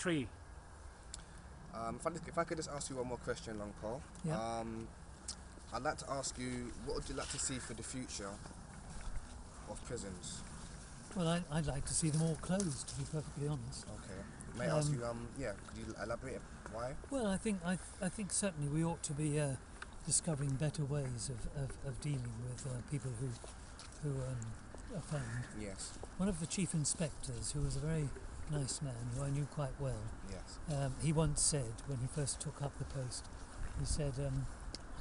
3. If I could just ask you one more question, Long Paul. Yeah. I'd like to ask you, what would you like to see for the future of prisons? Well, I'd like to see them all closed, to be perfectly honest. Okay. May I ask you, could you elaborate why? Well, I think certainly we ought to be discovering better ways of dealing with people who offend. Yes. One of the chief inspectors, who was a very nice man, who I knew quite well, Yes. he once said, when he first took up the post, he said, I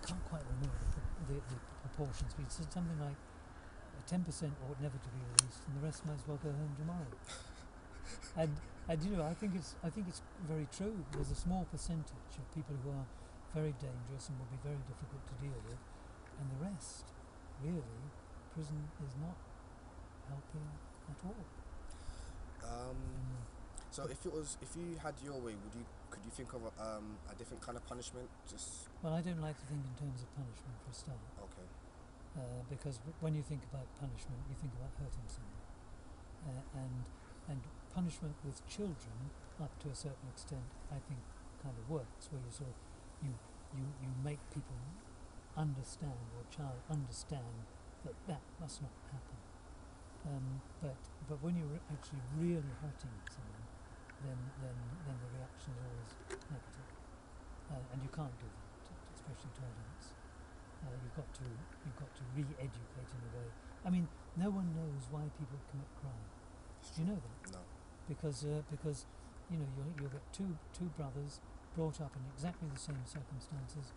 can't quite remember the proportions, but he said something like 10% ought never to be released, and the rest might as well go home tomorrow. and you know, I think it's very true. There's a small percentage of people who are very dangerous and will be very difficult to deal with, and the rest, really, prison is not helping at all. So if you had your way, could you think of a different kind of punishment? Just Well, I don't like to think in terms of punishment for a start, okay. because when you think about punishment, you think about hurting someone, and punishment with children, up to a certain extent, I think kind of works, where you make people understand, or a child understand that must not happen. But when you're actually really hurting someone, then the reaction is always negative, and you can't do that, especially to adults. You've got to re-educate in a way. I mean, no one knows why people commit crime. Do you know that? No. Because you know you'll get two brothers brought up in exactly the same circumstances,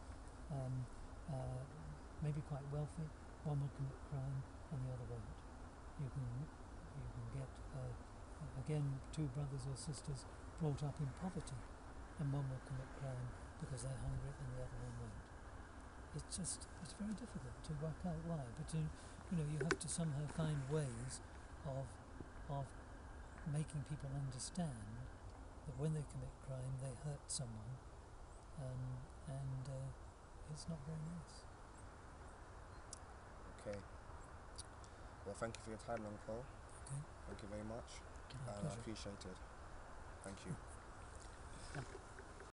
maybe quite wealthy. One will commit crime and the other won't. You can get again two brothers or sisters brought up in poverty, and one will commit crime because they're hungry and the other one won't. It's very difficult to work out why, but you have to somehow find ways of making people understand that when they commit crime they hurt someone, and it's not very nice. Okay. Well, thank you for your time, Long Paul. Okay. Thank you very much. My And I pleasure. appreciate it. Thank you.